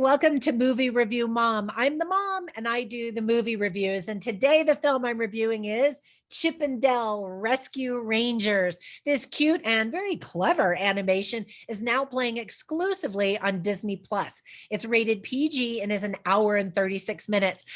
welcome to Movie Review Mom. I'm the mom and I do the movie reviews. And today the film I'm reviewing is Chip 'n Dale Rescue Rangers. This cute and very clever animation is now playing exclusively on Disney Plus. It's rated PG and is an hour and 36 minutes.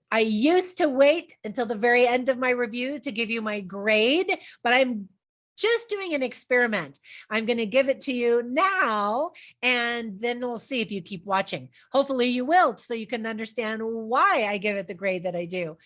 I used to wait until the very end of my review to give you my grade, but I'm just doing an experiment. I'm going to give it to you now, and then we'll see if you keep watching. Hopefully you will, so you can understand why I give it the grade that I do.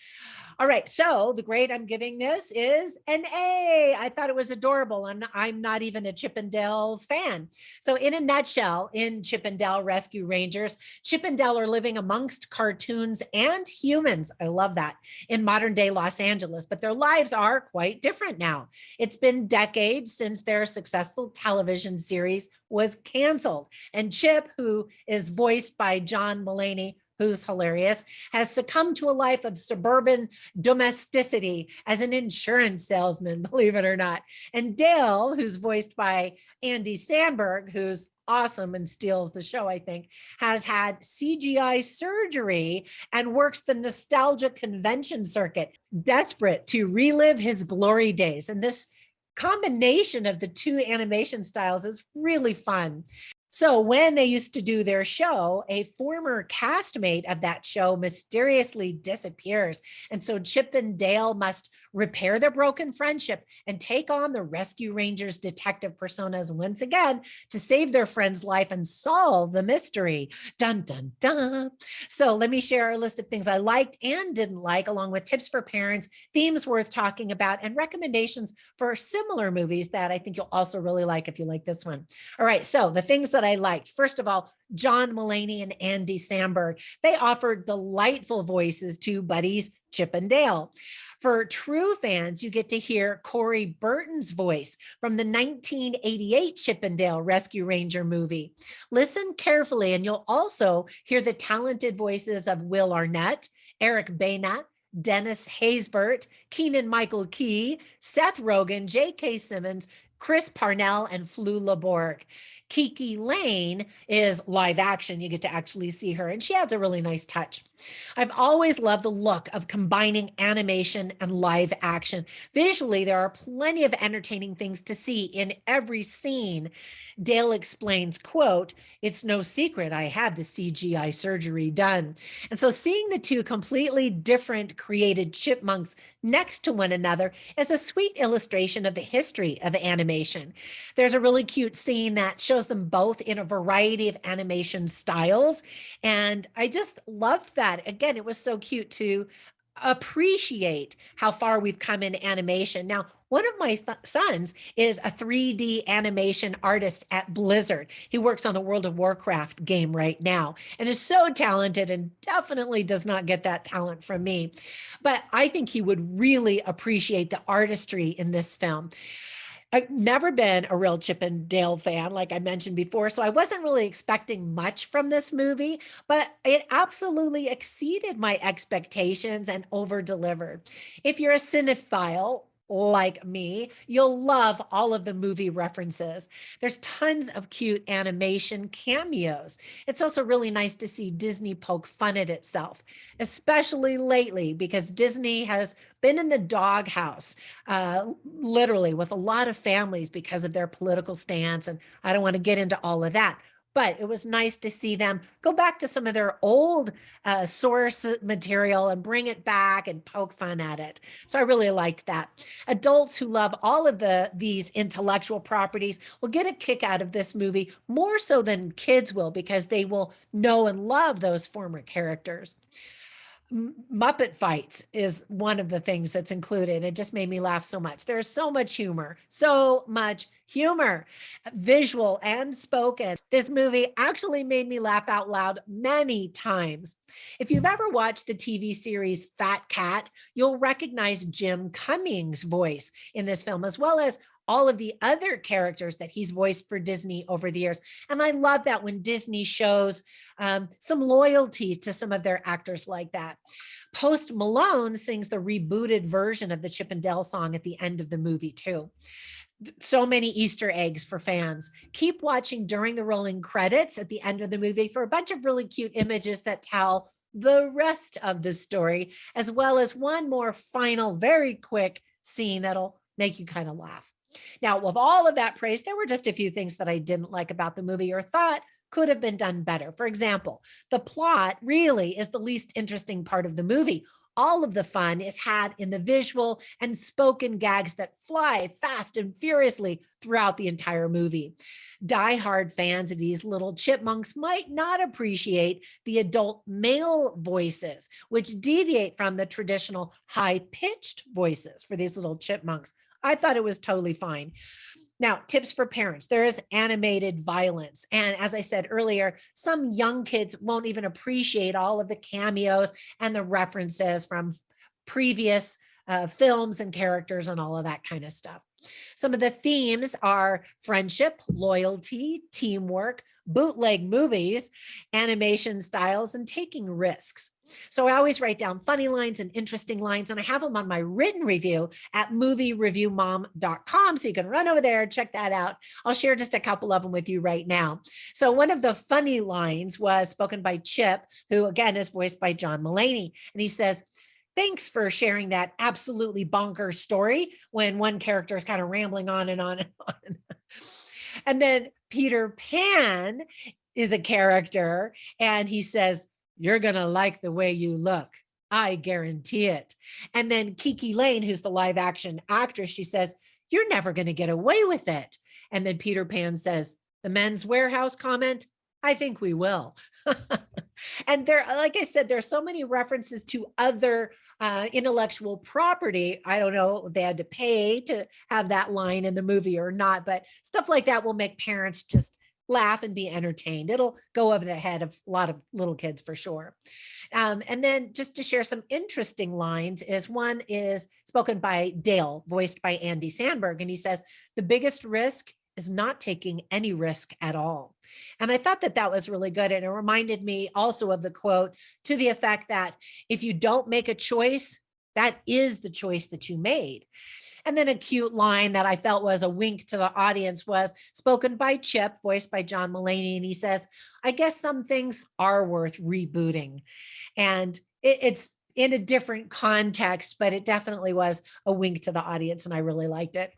All right, so the grade I'm giving this is an A. I thought it was adorable, and I'm not even a Chip 'n Dale's fan. So in a nutshell, in Chip 'n Dale Rescue Rangers, Chip and Dale are living amongst cartoons and humans. I love that, in modern day Los Angeles, but their lives are quite different now. It's been decades since their successful television series was canceled. And Chip, who is voiced by John Mulaney, who's hilarious, has succumbed to a life of suburban domesticity as an insurance salesman, believe it or not. And Dale, who's voiced by Andy Samberg, who's awesome and steals the show, I think, has had CGI surgery and works the nostalgia convention circuit, desperate to relive his glory days. And this combination of the two animation styles is really fun. So when they used to do their show, a former castmate of that show mysteriously disappears. And so Chip and Dale must repair their broken friendship and take on the Rescue Rangers detective personas once again to save their friend's life and solve the mystery. Dun, dun, dun. So let me share a list of things I liked and didn't like, along with tips for parents, themes worth talking about, and recommendations for similar movies that I think you'll also really like if you like this one. All right, so the things that I liked. First of all, John Mulaney and Andy Samberg. They offered delightful voices to buddies Chip and Dale. For true fans, you get to hear Corey Burton's voice from the 1988 Chip 'n Dale Rescue Ranger movie. Listen carefully, and you'll also hear the talented voices of Will Arnett, Eric Bana, Dennis Haysbert, Keegan-Michael Key, Seth Rogen, J.K. Simmons, Chris Parnell, and Flula Borg. Kiki Lane is live action. You get to actually see her, and she adds a really nice touch. I've always loved the look of combining animation and live action. Visually, there are plenty of entertaining things to see in every scene. Dale explains, quote, "It's no secret I had the CGI surgery done." And so seeing the two completely different created chipmunks next to one another is a sweet illustration of the history of animation. There's a really cute scene that shows them both in a variety of animation styles. And I just loved that. Again, it was so cute to appreciate how far we've come in animation. Now, one of my sons is a 3D animation artist at Blizzard. He works on the World of Warcraft game right now and is so talented, and definitely does not get that talent from me. But I think he would really appreciate the artistry in this film. I've never been a real Chip and Dale fan, like I mentioned before, so I wasn't really expecting much from this movie, but it absolutely exceeded my expectations and over-delivered. If you're a cinephile like me, you'll love all of the movie references. There's tons of cute animation cameos. It's also really nice to see Disney poke fun at itself, especially lately, because Disney has been in the doghouse, literally, with a lot of families because of their political stance. And I don't want to get into all of that. But it was nice to see them go back to some of their old source material and bring it back and poke fun at it. So I really liked that. Adults who love all of these intellectual properties will get a kick out of this movie more so than kids will, because they will know and love those former characters. Muppet fights is one of the things that's included. It just made me laugh so much. There's so much humor, visual and spoken. This movie actually made me laugh out loud many times. If you've ever watched the TV series Fat Cat, you'll recognize Jim Cummings' voice in this film, as well as all of the other characters that he's voiced for Disney over the years. And I love that when Disney shows some loyalty to some of their actors like that. Post Malone sings the rebooted version of the Chip and Dale song at the end of the movie too. So many Easter eggs for fans. Keep watching during the rolling credits at the end of the movie for a bunch of really cute images that tell the rest of the story, as well as one more final, very quick scene that'll make you kind of laugh. Now, with all of that praise, there were just a few things that I didn't like about the movie or thought could have been done better. For example, the plot really is the least interesting part of the movie. All of the fun is had in the visual and spoken gags that fly fast and furiously throughout the entire movie. Die-hard fans of these little chipmunks might not appreciate the adult male voices, which deviate from the traditional high-pitched voices for these little chipmunks. I thought it was totally fine. Now, tips for parents. There is animated violence. And as I said earlier, some young kids won't even appreciate all of the cameos and the references from previous films and characters and all of that kind of stuff. Some of the themes are friendship, loyalty, teamwork, bootleg movies, animation styles, and taking risks. So I always write down funny lines and interesting lines, and I have them on my written review at moviereviewmom.com. So you can run over there and check that out. I'll share just a couple of them with you right now. So one of the funny lines was spoken by Chip, who again is voiced by John Mulaney. And he says, "Thanks for sharing that absolutely bonkers story," when one character is kind of rambling on and on and on. And then Peter Pan is a character, and he says, "You're going to like the way you look. I guarantee it." And then Kiki Lane, who's the live action actress, she says, "You're never going to get away with it." And then Peter Pan says, "The Men's Warehouse comment, I think we will." And there, like I said, there's so many references to other intellectual property. I don't know if they had to pay to have that line in the movie or not, but stuff like that will make parents just laugh and be entertained. It'll go over the head of a lot of little kids for sure. And then just to share some interesting lines is one is spoken by Dale, voiced by Andy Samberg. And he says, "The biggest risk is not taking any risk at all." And I thought that that was really good. And it reminded me also of the quote to the effect that if you don't make a choice, that is the choice that you made. And then a cute line that I felt was a wink to the audience was spoken by Chip, voiced by John Mulaney. And he says, "I guess some things are worth rebooting." And it's in a different context, but it definitely was a wink to the audience, and I really liked it.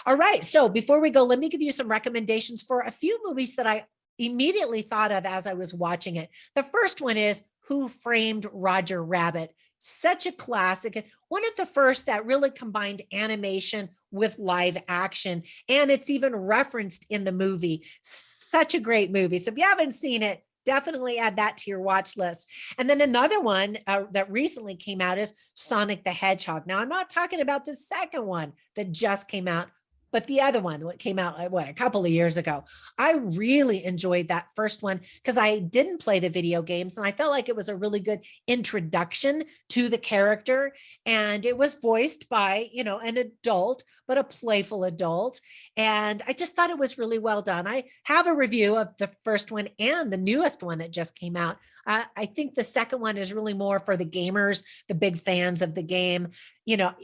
All right, so before we go, let me give you some recommendations for a few movies that I immediately thought of as I was watching it. The first one is Who Framed Roger Rabbit? Such a classic, and one of the first that really combined animation with live action, and it's even referenced in the movie. Such a great movie. So if you haven't seen it, definitely add that to your watch list. And then another one that recently came out is Sonic the Hedgehog. Now, I'm not talking about the second one that just came out, but the other one that came out, a couple of years ago. I really enjoyed that first one because I didn't play the video games, and I felt like it was a really good introduction to the character. And it was voiced by, an adult, but a playful adult. And I just thought it was really well done. I have a review of the first one and the newest one that just came out. I think the second one is really more for the gamers, the big fans of the game.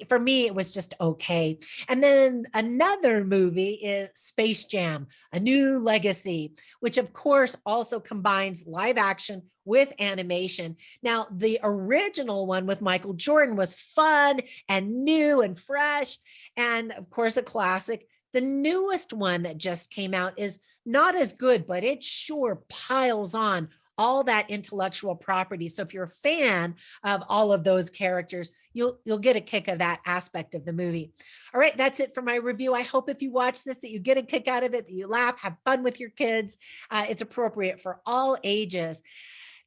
For me, it was just okay. And then another movie is Space Jam: A New Legacy, which of course also combines live action with animation. Now, the original one with Michael Jordan was fun and new and fresh, and of course, a classic. The newest one that just came out is not as good, but it sure piles on all that intellectual property. So if you're a fan of all of those characters, you'll get a kick of that aspect of the movie. All right, that's it for my review. I hope if you watch this that you get a kick out of it, that you laugh, have fun with your kids. It's appropriate for all ages.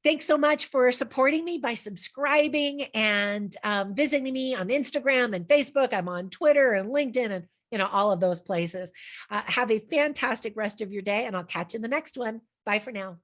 Thanks so much for supporting me by subscribing and visiting me on Instagram and Facebook. I'm on Twitter and LinkedIn and all of those places. Have a fantastic rest of your day, and I'll catch you in the next one. Bye for now.